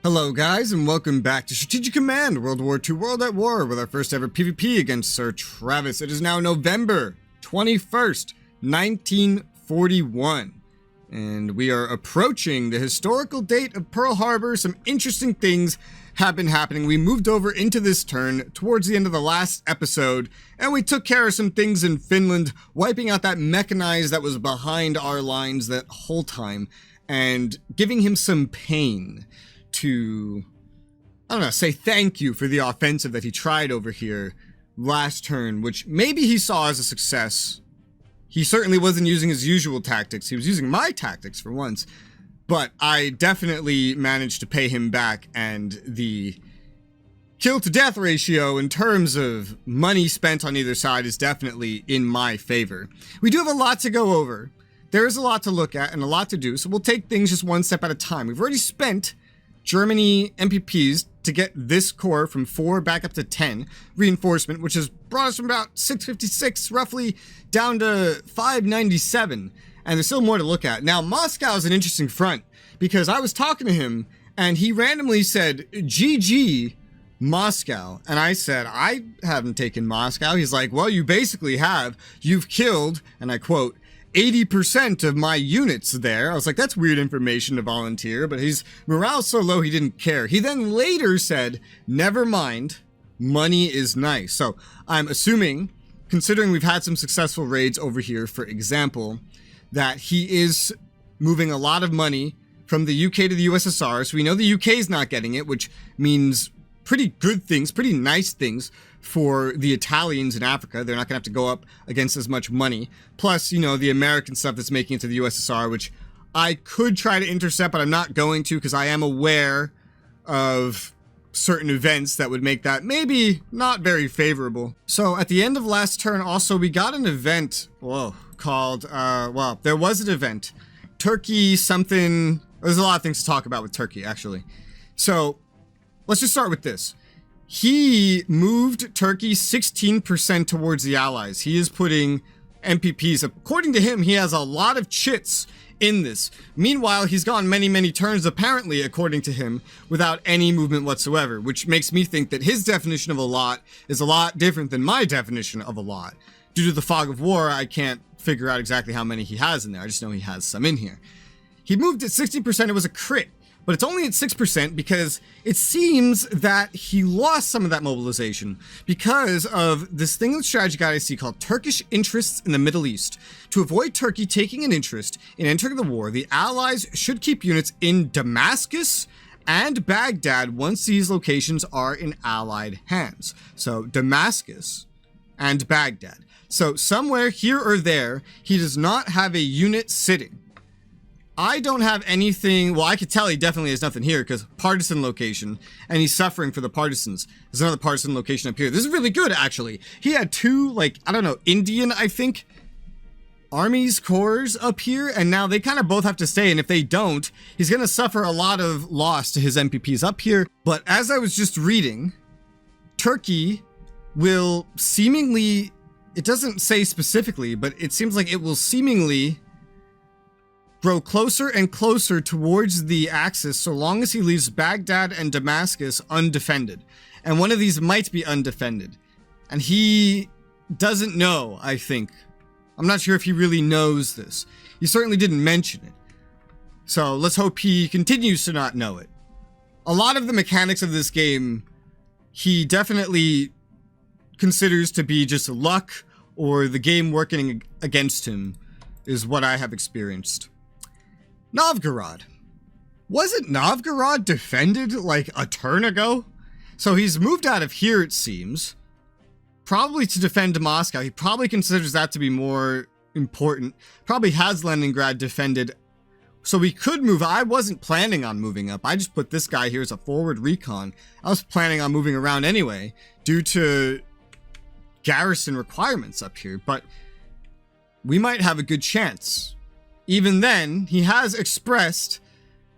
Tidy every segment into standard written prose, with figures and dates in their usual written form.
Hello guys, and welcome back to Strategic Command World War II World at War with our first ever PvP against SirTravis. It is now November 21st, 1941, and we are approaching the historical date of Pearl Harbor. Some interesting things have been happening. We moved over into this turn towards the end of the last episode, and we took care of some things in Finland, wiping out that mechanized that was behind our lines that whole time, and giving him some pain to, I don't know, say thank you for the offensive that he tried over here last turn, which maybe he saw as a success. He certainly wasn't using his usual tactics. He was using my tactics for once, but I definitely managed to pay him back, and the kill to death ratio in terms of money spent on either side is definitely in my favor. We do have a lot to go over. There is a lot to look at and a lot to do, so we'll take things just one step at a time. We've already spent Germany MPPs to get this core from 4 back up to 10 reinforcement, which has brought us from about 656 roughly down to 597, and there's still more to look at. Now, Moscow is an interesting front, because I was talking to him and he randomly said GG Moscow, and I said I haven't taken Moscow. He's like, well, you basically have. You've killed, and I quote, 80% of my units there. I was like, that's weird information to volunteer, but his morale's so low he didn't care. He then later said, never mind, money is nice. So I'm assuming, considering we've had some successful raids over here, for example, that he is moving a lot of money from the UK to the USSR. So we know the UK is not getting it, which means pretty good things, pretty nice things for the Italians in Africa. They're not gonna have to go up against as much money. Plus, you know, the American stuff that's making it to the USSR, which I could try to intercept, but I'm not going to, because I am aware of certain events that would make that maybe not very favorable. So at the end of last turn, also, we got an event, called, well, there was an event. Turkey something, there's a lot of things to talk about with Turkey, actually. So let's just start with this. He moved Turkey 16% towards the Allies. He is putting MPPs. According to him, he has a lot of chits in this. Meanwhile, he's gone many, many turns, apparently, according to him, without any movement whatsoever, which makes me think that his definition of a lot is a lot different than my definition of a lot. Due to the fog of war, I can't figure out exactly how many he has in there. I just know he has some in here. He moved at 60%. It was a crit. But it's only at 6% because it seems that he lost some of that mobilization because of this thing in strategy guide I see called Turkish interests in the Middle East. To avoid Turkey taking an interest in entering the war, the Allies should keep units in Damascus and Baghdad once these locations are in Allied hands. So Damascus and Baghdad. So somewhere here or there, he does not have a unit sitting. I don't have anything. Well, I could tell he definitely has nothing here because partisan location, and he's suffering for the partisans. There's another partisan location up here. This is really good, actually. He had 2, like, I don't know, Indian, I think, armies, corps up here, and now they kind of both have to stay, and if they don't, he's going to suffer a lot of loss to his MPPs up here. But as I was just reading, Turkey will seemingly, it doesn't say specifically, but it seems like it will seemingly grow closer and closer towards the Axis so long as he leaves Baghdad and Damascus undefended. And one of these might be undefended. And he doesn't know, I think. I'm not sure if he really knows this. He certainly didn't mention it. So let's hope he continues to not know it. A lot of the mechanics of this game, he definitely considers to be just luck or the game working against him, is what I have experienced. Novgorod. Wasn't Novgorod defended like a turn ago? So he's moved out of here, it seems. Probably to defend Moscow. He probably considers that to be more important. Probably has Leningrad defended. So we could move. I wasn't planning on moving up. I just put this guy here as a forward recon. I was planning on moving around anyway, due to garrison requirements up here. But we might have a good chance. Even then, he has expressed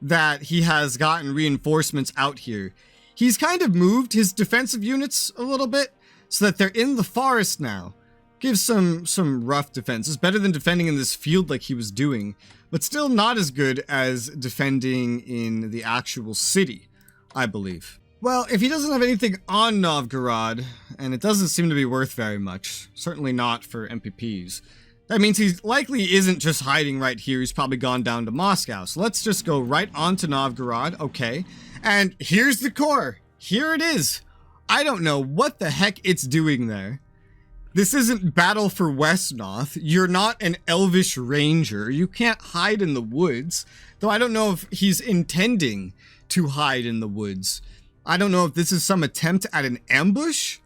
that he has gotten reinforcements out here. He's kind of moved his defensive units a little bit so that they're in the forest now. Gives some rough defenses. Better than defending in this field like he was doing, but still not as good as defending in the actual city I believe. Well, if he doesn't have anything on Novgorod, and it doesn't seem to be worth very much, certainly not for MPPs, that means he likely isn't just hiding right here. He's probably gone down to Moscow. So let's just go right on to Novgorod. Okay. And here's the core. Here it is. I don't know what the heck it's doing there. This isn't Battle for Westnoth. You're not an elvish ranger. You can't hide in the woods. Though I don't know if he's intending to hide in the woods. I don't know if this is some attempt at an ambush.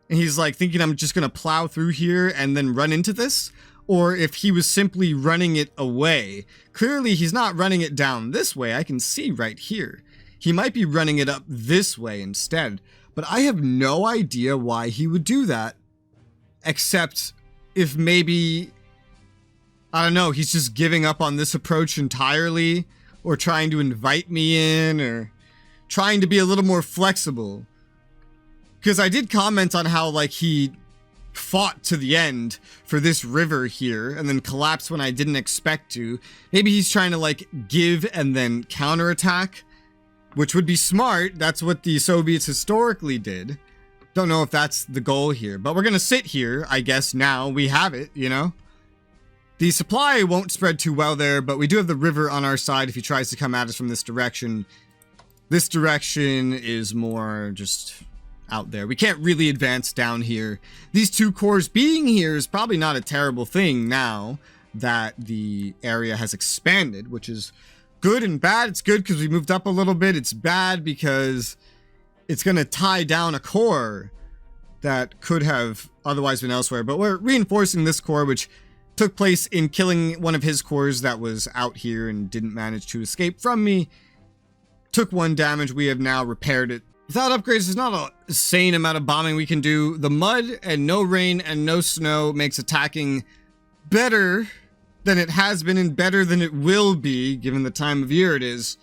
And he's like thinking I'm just going to plow through here and then run into this. Or if he was simply running it away. Clearly he's not running it down this way. I can see right here. He might be running it up this way instead. But I have no idea why he would do that. Except if maybe, I don't know, he's just giving up on this approach entirely. Or trying to invite me in. Or trying to be a little more flexible. Because I did comment on how, like, he fought to the end for this river here and then collapsed when I didn't expect to. Maybe he's trying to, like, give and then counterattack, which would be smart. That's what the Soviets historically did. Don't know if that's the goal here, but we're going to sit here, I guess. Now we have it, you know? The supply won't spread too well there, but we do have the river on our side if he tries to come at us from this direction. This direction is more just out there. We can't really advance down here. These two cores being here is probably not a terrible thing now that the area has expanded, which is good and bad. It's good because we moved up a little bit. It's bad because it's going to tie down a core that could have otherwise been elsewhere. But we're reinforcing this core, which took place in killing one of his cores that was out here and didn't manage to escape from me. Took 1 damage. We have now repaired it. Without upgrades, there's not a insane amount of bombing we can do. The mud and no rain and no snow makes attacking better than it has been and better than it will be, given the time of year it is.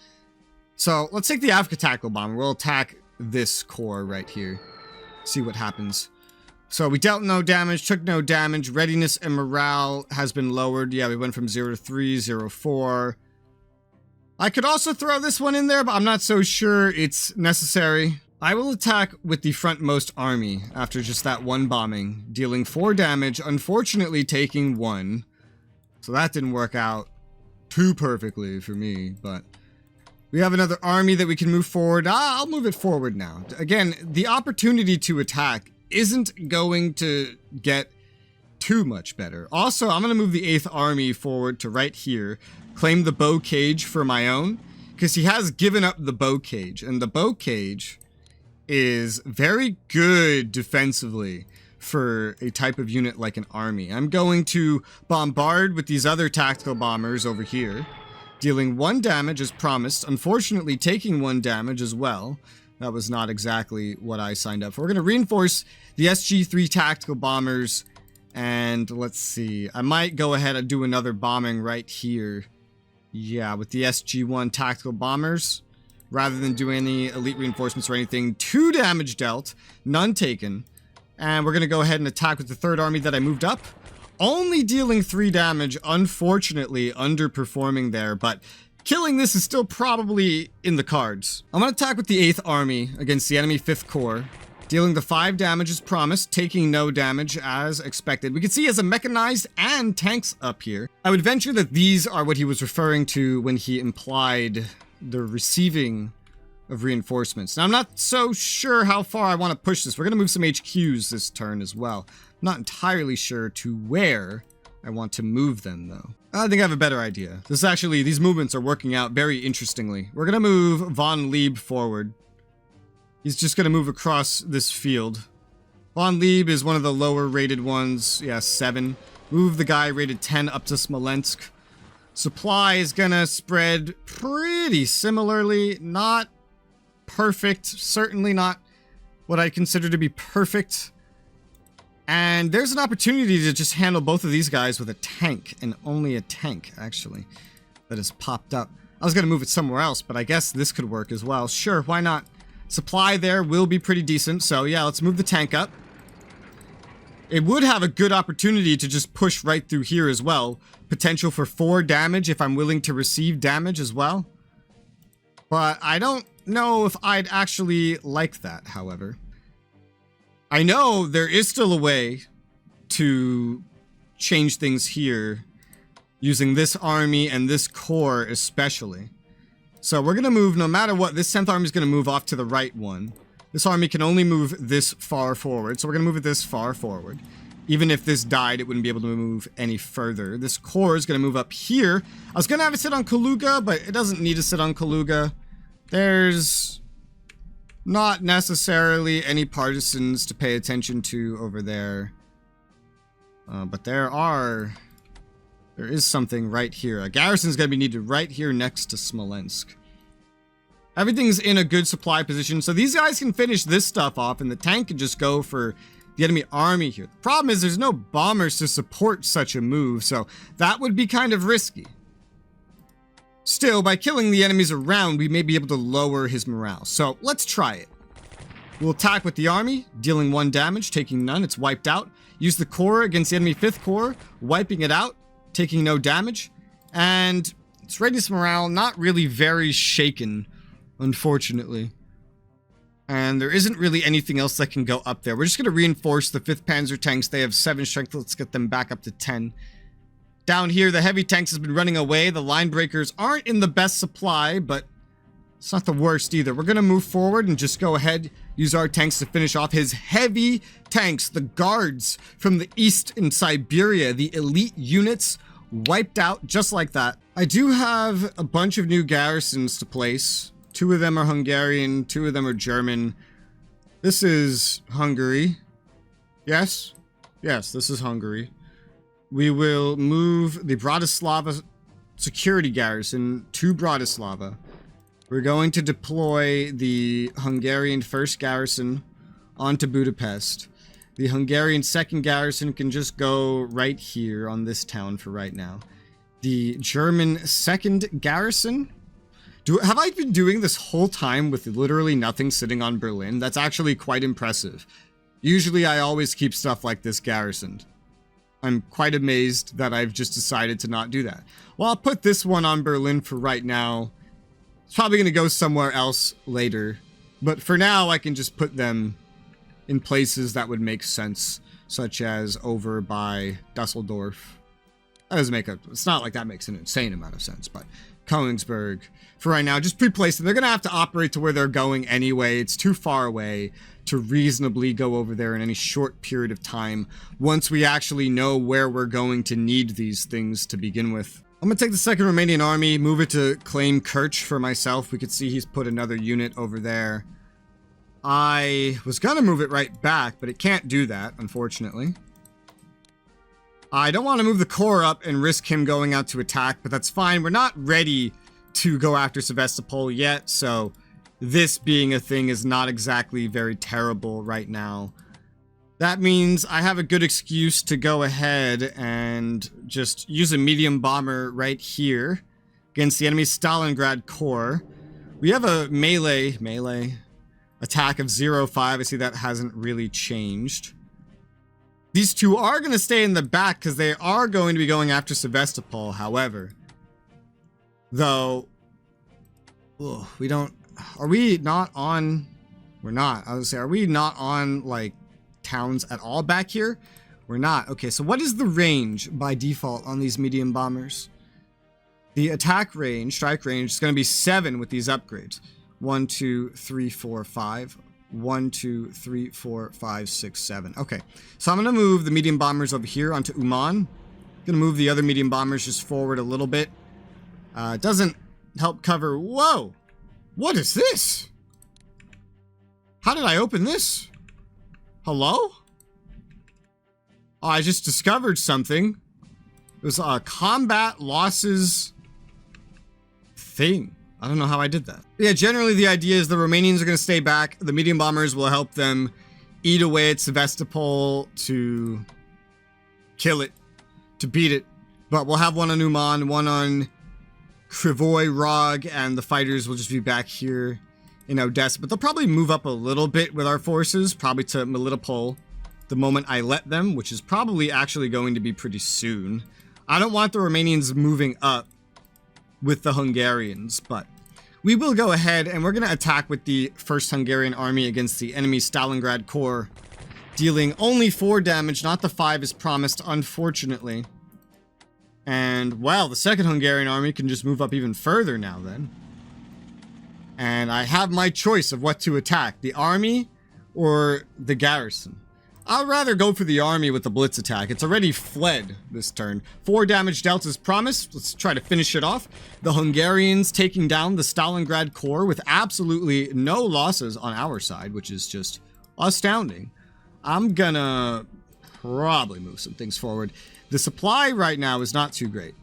So let's take the Africa Tackle Bomber. We'll attack this core right here. See what happens. So we dealt no damage, took no damage. Readiness and morale has been lowered. Yeah, we went from 0 to 3, 0, 4. I could also throw this one in there, but I'm not so sure it's necessary. I will attack with the frontmost army after just that 1 bombing, dealing 4 damage, unfortunately taking 1. So that didn't work out too perfectly for me, but we have another army that we can move forward. I'll move it forward now. Again, the opportunity to attack isn't going to get too much better. Also, I'm going to move the 8th army forward to right here. Claim the bow cage for my own, because he has given up the bow cage, and the bow cage is very good defensively for a type of unit like an army. I'm going to bombard with these other tactical bombers over here, dealing 1 damage as promised, unfortunately taking 1 damage as well. That was not exactly what I signed up for. We're going to reinforce the SG-3 tactical bombers, and let's see, I might go ahead and do another bombing right here. Yeah, with the SG-1 tactical bombers, rather than do any elite reinforcements or anything. 2 damage dealt, none taken. And we're going to go ahead and attack with the 3rd army that I moved up. Only dealing 3 damage, unfortunately underperforming there, but killing this is still probably in the cards. I'm going to attack with the 8th army against the enemy 5th corps. Dealing the 5 damage as promised, taking no damage as expected. We can see he has a mechanized and tanks up here. I would venture that these are what he was referring to when he implied the receiving of reinforcements. Now, I'm not so sure how far I want to push this. We're going to move some HQs this turn as well. I'm not entirely sure to where I want to move them, though. I think I have a better idea. These movements are working out very interestingly. We're going to move Von Lieb forward. He's just going to move across this field. Von Lieb is one of the lower rated ones. Yeah, 7. Move the guy rated 10 up to Smolensk. Supply is going to spread pretty similarly. Not perfect. Certainly not what I consider to be perfect. And there's an opportunity to just handle both of these guys with a tank. And only a tank, actually, that has popped up. I was going to move it somewhere else, but I guess this could work as well. Sure, why not? Supply there will be pretty decent, so yeah, let's move the tank up. It would have a good opportunity to just push right through here as well. Potential for 4 damage if I'm willing to receive damage as well. But I don't know if I'd actually like that, however. I know there is still a way to change things here using this army and this corps especially. So we're going to move, no matter what, this 10th army is going to move off to the right one. This army can only move this far forward, so we're going to move it this far forward. Even if this died, it wouldn't be able to move any further. This corps is going to move up here. I was going to have it sit on Kaluga, but it doesn't need to sit on Kaluga. There's not necessarily any partisans to pay attention to over there. But there is something right here. A garrison's going to be needed right here next to Smolensk. Everything's in a good supply position, so these guys can finish this stuff off, and the tank can just go for the enemy army here. The problem is there's no bombers to support such a move, so that would be kind of risky. Still, by killing the enemies around, we may be able to lower his morale. So let's try it. We'll attack with the army, dealing 1 damage, taking none. It's wiped out. Use the corps against the enemy 5th corps, wiping it out, taking no damage. And its readiness morale, not really very shaken, unfortunately. And there isn't really anything else that can go up there. We're just going to reinforce the 5th Panzer tanks. They have 7 strength. Let's get them back up to 10. Down here, the heavy tanks has been running away. The line breakers aren't in the best supply, but it's not the worst either. We're going to move forward and just go ahead, use our tanks to finish off his heavy tanks. The guards from the east in Siberia, the elite units, wiped out just like that. I do have a bunch of new garrisons to place. 2 of them are Hungarian, 2 of them are German. This is Hungary. Yes? Yes, this is Hungary. We will move the Bratislava security garrison to Bratislava. We're going to deploy the Hungarian 1st garrison onto Budapest. The Hungarian 2nd garrison can just go right here on this town for right now. The German 2nd garrison... Have I been doing this whole time with literally nothing sitting on Berlin? That's actually quite impressive. Usually I always keep stuff like this garrisoned. I'm quite amazed that I've just decided to not do that. Well, I'll put this one on Berlin for right now. It's probably going to go somewhere else later. But for now, I can just put them in places that would make sense, such as over by Dusseldorf. That doesn't make a... It's not like that makes an insane amount of sense, but Königsberg. For right now, just pre-place them. They're going to have to operate to where they're going anyway. It's too far away to reasonably go over there in any short period of time once we actually know where we're going to need these things to begin with. I'm going to take the 2nd Romanian army, move it to claim Kerch for myself. We could see he's put another unit over there. I was going to move it right back, but it can't do that, unfortunately. I don't want to move the corps up and risk him going out to attack, but that's fine. We're not ready to go after Sevastopol yet, so this being a thing is not exactly very terrible right now. That means I have a good excuse to go ahead and just use a medium bomber right here against the enemy Stalingrad Corps. We have a melee attack of 0.5. I see that hasn't really changed. These 2 are going to stay in the back because they are going to be going after Sevastopol, however. Though, we don't... Are we not on... We're not. I was gonna say, are we not on, like, towns at all back here? We're not. Okay, so what is the range by default on these medium bombers? The attack range, strike range, is going to be 7 with these upgrades. 1, 2, 3, 4, 5. 1, 2, 3, 4, 5, 6, 7. Okay, so I'm going to move the medium bombers over here onto Uman. Going to move the other medium bombers just forward a little bit. It doesn't help cover... Whoa! What is this? How did I open this? Hello? Oh, I just discovered something. It was a combat losses thing. I don't know how I did that. But yeah, generally the idea is the Romanians are going to stay back. The medium bombers will help them eat away at Sevastopol to kill it, to beat it. But we'll have one on Uman, one on Krivoy Rog, and the fighters will just be back here in Odessa. But they'll probably move up a little bit with our forces, probably to Melitopol, the moment I let them, which is probably actually going to be pretty soon. I don't want the Romanians moving up with the Hungarians, but we will go ahead and we're going to attack with the 1st Hungarian army against the enemy Stalingrad Corps, dealing only 4 damage, not the 5 as promised, unfortunately. And, well, the 2nd Hungarian army can just move up even further now then. And I have my choice of what to attack, the army or the garrison. I'll rather go for the army with the blitz attack. It's already fled this turn. 4 damage dealt as promised. Let's try to finish it off. The Hungarians taking down the Stalingrad Corps with absolutely no losses on our side, which is just astounding. I'm gonna probably move some things forward. The supply right now is not too great.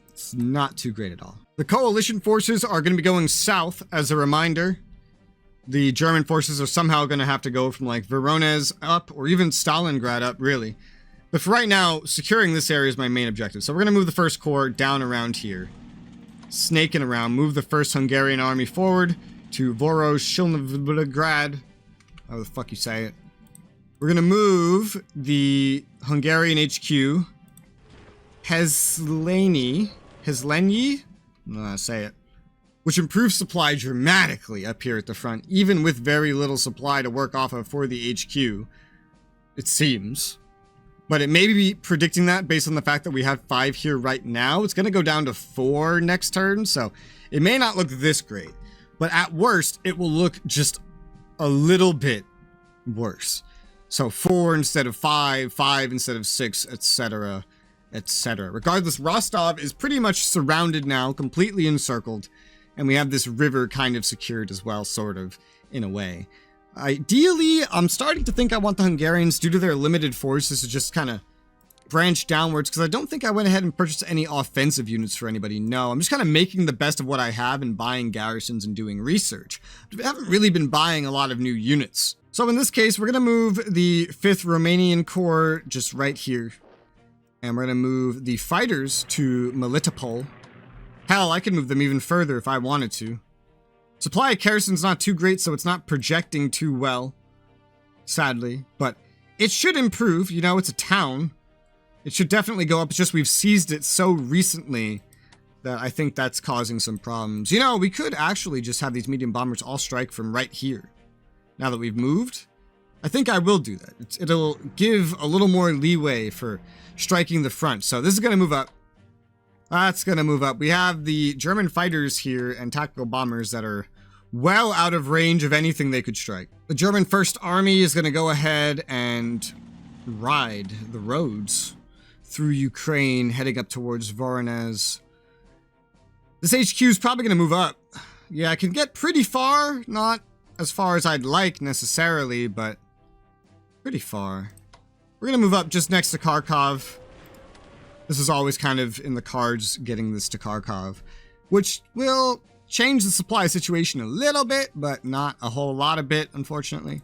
It's not too great at all. The coalition forces are going to be going south. As a reminder, the German forces are somehow going to have to go from like Voronezh up or even Stalingrad up, really. But for right now, securing this area is my main objective. So we're going to move the 1st Corps down around here. Snaking around. Move the 1st Hungarian army forward to Voroshilgrad. How the fuck you say it. We're going to move the Hungarian HQ, Hezlenyi, I don't know how to say it, which improves supply dramatically up here at the front, even with very little supply to work off of for the HQ, it seems. But it may be predicting that based on the fact that we have 5 here right now. It's going to go down to 4 next turn, so it may not look this great. But at worst, it will look just a little bit worse. So 4 instead of 5, 5 instead of 6, etc., etc. Regardless, Rostov is pretty much surrounded now, completely encircled, and we have this river kind of secured as well, sort of, in a way. Ideally, I'm starting to think I want the Hungarians, due to their limited forces, to just kind of branch downwards, because I don't think I went ahead and purchased any offensive units for anybody. No, I'm just kind of making the best of what I have and buying garrisons and doing research. We haven't really been buying a lot of new units. So in this case, we're going to move the 5th Romanian Corps just right here. And we're going to move the fighters to Melitopol. Hell, I could move them even further if I wanted to. Supply of kerosene's not too great, so it's not projecting too well, sadly. But it should improve. You know, it's a town. It should definitely go up. It's just we've seized it so recently that I think that's causing some problems. You know, we could actually just have these medium bombers all strike from right here. Now that we've moved, I think I will do that. It'll give a little more leeway for striking the front. So this is going to move up. That's going to move up. We have the German fighters here and tactical bombers that are well out of range of anything they could strike. The German First Army is going to go ahead and ride the roads through Ukraine, heading up towards Voronezh. This HQ is probably going to move up. Yeah, I can get pretty far. Not as far as I'd like necessarily, but pretty far. We're going to move up just next to Kharkov. This is always kind of in the cards, getting this to Kharkov, which will change the supply situation a little bit, but not a whole lot of bit, unfortunately.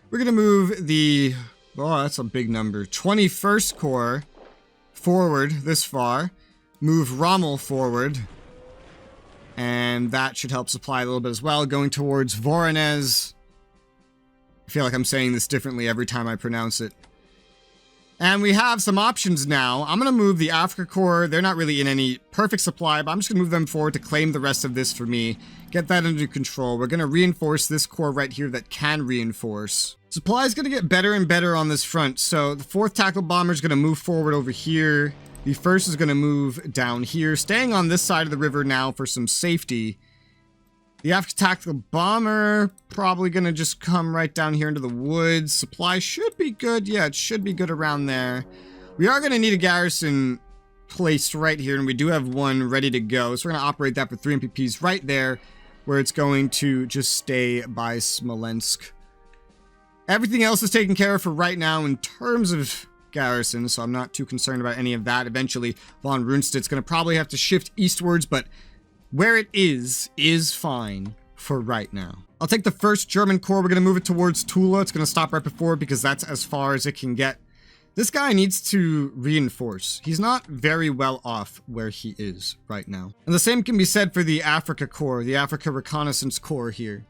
We're going to move the, oh, that's a big number, 21st Corps forward this far. Move Rommel forward. And that should help supply a little bit as well, going towards Voronezh. I feel like I'm saying this differently every time I pronounce it. And we have some options now. I'm going to move the Africa Corps. They're not really in any perfect supply, but I'm just going to move them forward to claim the rest of this for me. Get that under control. We're going to reinforce this corps right here that can reinforce. Supply is going to get better and better on this front. So the 4th Tactical Bomber is going to move forward over here. The 1st is going to move down here, staying on this side of the river now for some safety. The Africa Tactical Bomber probably going to just come right down here into the woods. Supply should be good. Yeah, it should be good around there. We are going to need a garrison placed right here, and we do have one ready to go. So we're going to operate that for 3 MPPs right there, where it's going to just stay by Smolensk. Everything else is taken care of for right now in terms of garrison, so I'm not too concerned about any of that. Eventually, von Rundstedt's going to probably have to shift eastwards, but where it is fine for right now. I'll take the 1st German Corps. We're going to move it towards Tula. It's going to stop right before because that's as far as it can get. This guy needs to reinforce. He's not very well off where he is right now. And the same can be said for the Africa Corps, the Africa Reconnaissance Corps here.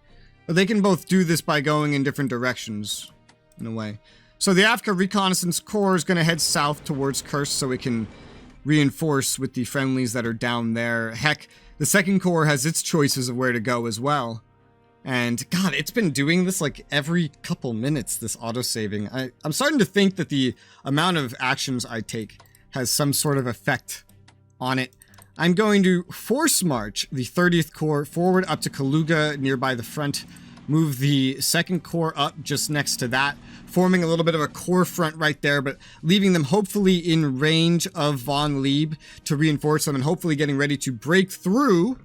But they can both do this by going in different directions, in a way. So the Africa Reconnaissance Corps is going to head south towards Kursk so we can reinforce with the friendlies that are down there. Heck, the second corps has its choices of where to go as well. And God, it's been doing this like every couple minutes, this autosaving. I'm starting to think that the amount of actions I take has some sort of effect on it. I'm going to force march the 30th Corps forward up to Kaluga nearby the front, move the 2nd Corps up just next to that, forming a little bit of a core front right there, but leaving them hopefully in range of Von Lieb to reinforce them and hopefully getting ready to break through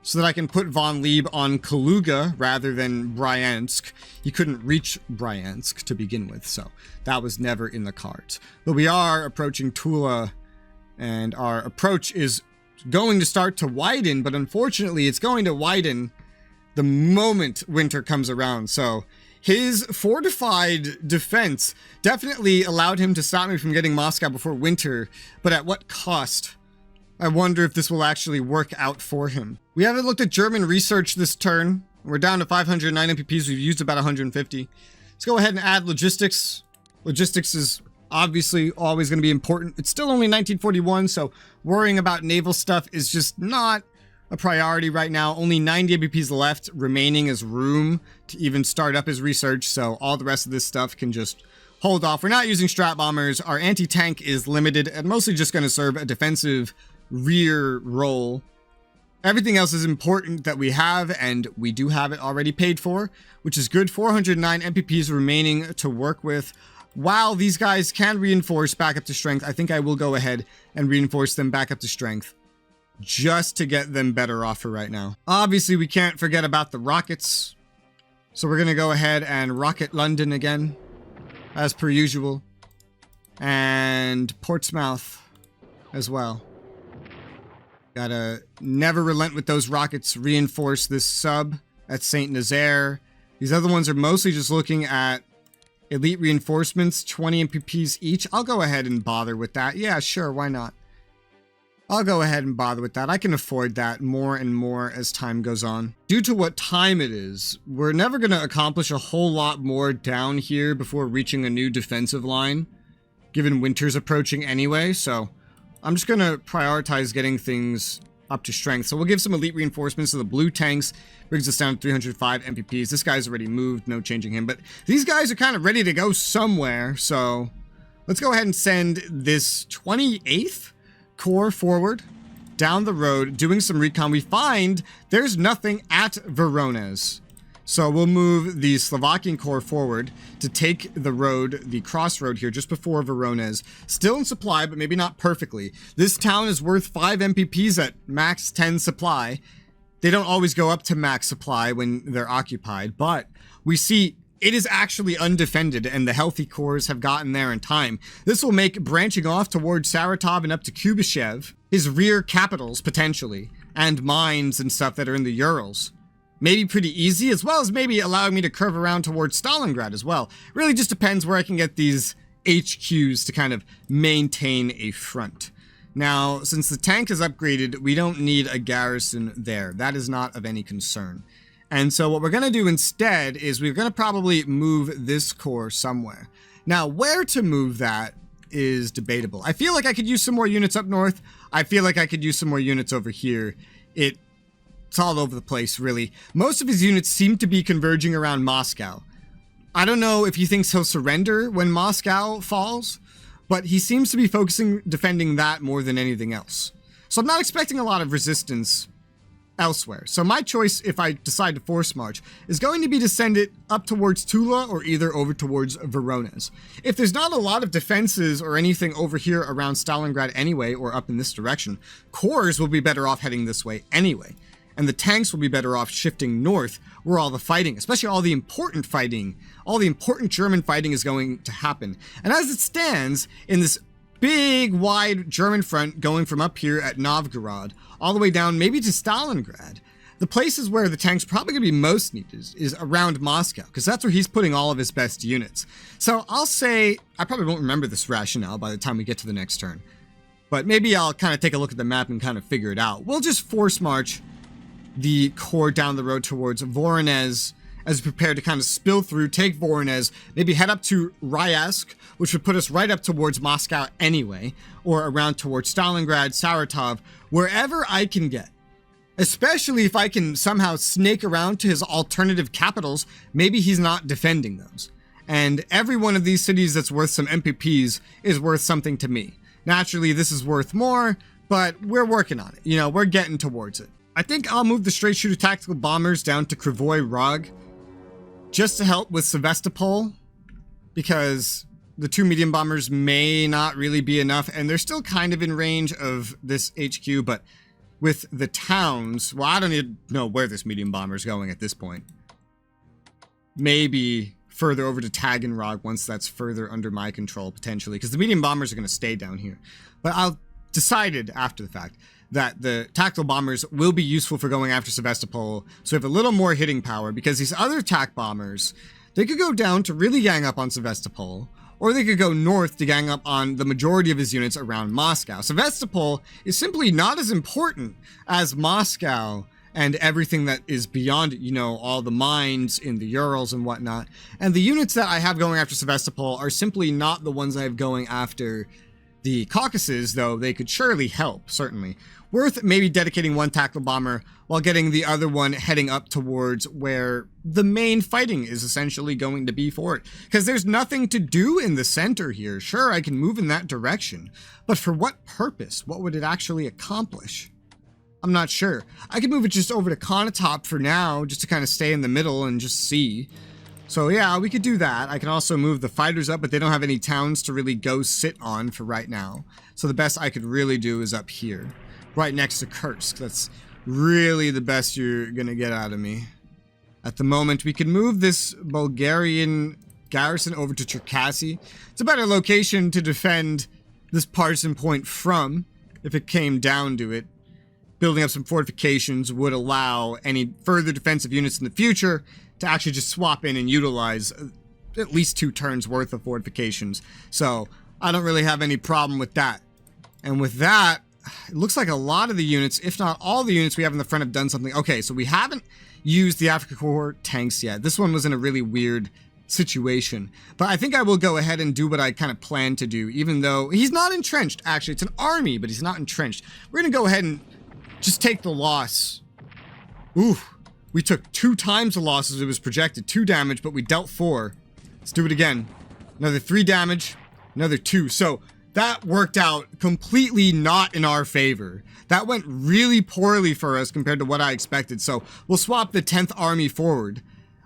so that I can put Von Lieb on Kaluga rather than Bryansk. He couldn't reach Bryansk to begin with, so that was never in the cards. But we are approaching Tula, and our approach is going to start to widen, but unfortunately it's going to widen the moment winter comes around. So his fortified defense definitely allowed him to stop me from getting Moscow before winter, but at what cost? I wonder if this will actually work out for him. We haven't looked at German research this turn. We're down to 509 MPPs. We've used about 150. Let's go ahead and add logistics. Logistics is obviously always going to be important. It's still only 1941, so worrying about naval stuff is just not a priority right now. Only 90 MPPs left remaining as room to even start up his research, so all the rest of this stuff can just hold off. We're not using strat bombers. Our anti-tank is limited and mostly just going to serve a defensive rear role. Everything else is important that we have, and we do have it already paid for, which is good. 409 MPPs remaining to work with. While these guys can reinforce back up to strength, I think I will go ahead and reinforce them back up to strength just to get them better off for right now. Obviously, we can't forget about the rockets, so we're going to go ahead and rocket London again, as per usual, and Portsmouth as well. Gotta never relent with those rockets. Reinforce this sub at Saint Nazaire. These other ones are mostly just looking at elite reinforcements, 20 MPPs each. I'll go ahead and bother with that. Yeah, sure, why not? I'll go ahead and bother with that. I can afford that more and more as time goes on. Due to what time it is, we're never going to accomplish a whole lot more down here before reaching a new defensive line, given winter's approaching anyway, so I'm just going to prioritize getting things up to strength. So we'll give some elite reinforcements to the blue tanks. Brings us down to 305 MPPs. This guy's already moved, no changing him. But these guys are kind of ready to go somewhere. So let's go ahead and send this 28th Corps forward down the road, doing some recon. We find there's nothing at Voronezh. So we'll move the Slovakian Corps forward to take the road, the crossroad here just before Voronezh. Still in supply, but maybe not perfectly. This town is worth 5 MPPs at max 10 supply. They don't always go up to max supply when they're occupied, but we see it is actually undefended and the healthy corps have gotten there in time. This will make branching off towards Saratov and up to Kubyshev, his rear capitals potentially, and mines and stuff that are in the Urals, maybe pretty easy, as well as maybe allowing me to curve around towards Stalingrad as well. Really just depends where I can get these HQs to kind of maintain a front. Now, since the tank is upgraded, we don't need a garrison there. That is not of any concern. And so what we're going to do instead is we're going to probably move this corps somewhere. Now, where to move that is debatable. I feel like I could use some more units up north. I feel like I could use some more units over here. It's all over the place, really. Most of his units seem to be converging around Moscow. I don't know if he thinks he'll surrender when Moscow falls, but he seems to be defending that more than anything else. So I'm not expecting a lot of resistance elsewhere. So my choice, if I decide to force march, is going to be to send it up towards Tula or either over towards Voronezh. If there's not a lot of defenses or anything over here around Stalingrad anyway, or up in this direction, corps will be better off heading this way anyway. And the tanks will be better off shifting north where all the fighting, especially all the important fighting, all the important German fighting is going to happen. And as it stands, in this big, wide German front going from up here at Novgorod all the way down maybe to Stalingrad, the places where the tank's probably going to be most needed is around Moscow, because that's where he's putting all of his best units. So I'll say, I probably won't remember this rationale by the time we get to the next turn, but maybe I'll kind of take a look at the map and kind of figure it out. We'll just force march the corps down the road towards Voronezh as we prepare to kind of spill through, take Voronezh, maybe head up to Ryask, which would put us right up towards Moscow anyway, or around towards Stalingrad, Saratov, wherever I can get. Especially if I can somehow snake around to his alternative capitals, maybe he's not defending those. And every one of these cities that's worth some MPPs is worth something to me. Naturally, this is worth more, but we're working on it. You know, we're getting towards it. I think I'll move the straight shooter tactical bombers down to Krivoy Rog just to help with Sevastopol, because the 2 medium bombers may not really be enough, and they're still kind of in range of this HQ, but with the towns, well, I don't even know where this medium bomber is going at this point. Maybe further over to Taganrog once that's further under my control, potentially, because the medium bombers are going to stay down here. But I'll decided after the fact that the tactical bombers will be useful for going after Sevastopol, so we have a little more hitting power, because these other attack bombers, they could go down to really gang up on Sevastopol, or they could go north to gang up on the majority of his units around Moscow. Sevastopol is simply not as important as Moscow and everything that is beyond it, you know, all the mines in the Urals and whatnot. And the units that I have going after Sevastopol are simply not the ones I have going after the Caucasus, though they could surely help, certainly. Worth maybe dedicating one tactical bomber while getting the other one heading up towards where the main fighting is essentially going to be for it. Because there's nothing to do in the center here. Sure, I can move in that direction, but for what purpose? What would it actually accomplish? I'm not sure. I could move it just over to Konotop for now, just to kind of stay in the middle and just see. So yeah, we could do that. I can also move the fighters up, but they don't have any towns to really go sit on for right now. So the best I could really do is up here, right next to Kursk. That's really the best you're gonna get out of me. At the moment, we can move this Bulgarian garrison over to Cherkasy. It's a better location to defend this partisan point from, if it came down to it. Building up some fortifications would allow any further defensive units in the future to actually just swap in and utilize at least 2 turns worth of fortifications. So I don't really have any problem with that. And with that, it looks like a lot of the units, if not all the units we have in the front, have done something. Okay, so we haven't used the Afrika Korps tanks yet. This one was in a really weird situation. But I think I will go ahead and do what I kind of planned to do, even though he's not entrenched. Actually, it's an army, but he's not entrenched. We're going to go ahead and just take the loss. Ooh. We took 2 times the losses it was projected. 2 damage, but we dealt 4. Let's do it again. Another 3 damage. Another 2. So that worked out completely not in our favor. That went really poorly for us compared to what I expected. So we'll swap the 10th Army forward.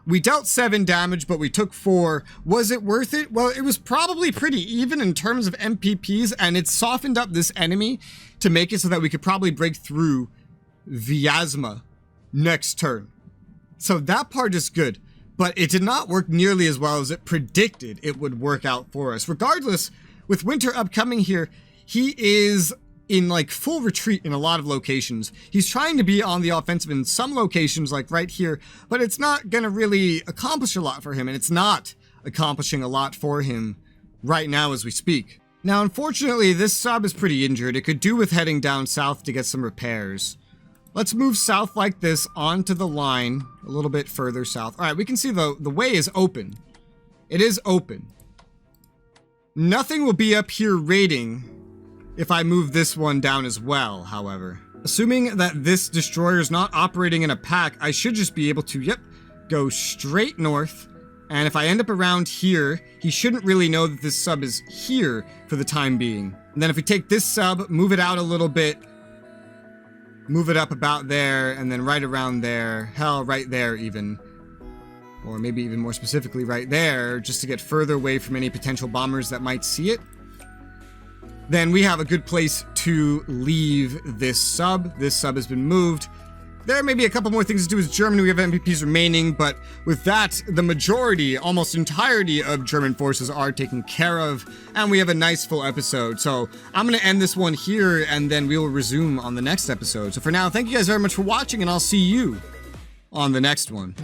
We dealt 7 damage, but we took 4. Was it worth it? Well, it was probably pretty even in terms of MPPs, and it softened up this enemy to make it so that we could probably break through Vyazma next turn. So that part is good, but it did not work nearly as well as it predicted it would work out for us. Regardless, with winter upcoming here, he is in like full retreat in a lot of locations. He's trying to be on the offensive in some locations, like right here, but it's not going to really accomplish a lot for him, and it's not accomplishing a lot for him right now as we speak. Now, unfortunately, this sub is pretty injured. It could do with heading down south to get some repairs. Let's move south like this onto the line a little bit further south. All right, we can see the way is open. It is open. Nothing will be up here raiding if I move this one down as well, however. Assuming that this destroyer is not operating in a pack, I should just be able to, yep, go straight north. And if I end up around here, he shouldn't really know that this sub is here for the time being. And then if we take this sub, move it out a little bit, move it up about there, and then right around there. Hell, right there even. Or maybe even more specifically right there, just to get further away from any potential bombers that might see it. Then we have a good place to leave this sub. This sub has been moved. There may be a couple more things to do with Germany. We have MPPs remaining, but with that, the majority, almost entirety of German forces are taken care of, and we have a nice full episode. So I'm going to end this one here, and then we will resume on the next episode. So for now, thank you guys very much for watching, and I'll see you on the next one.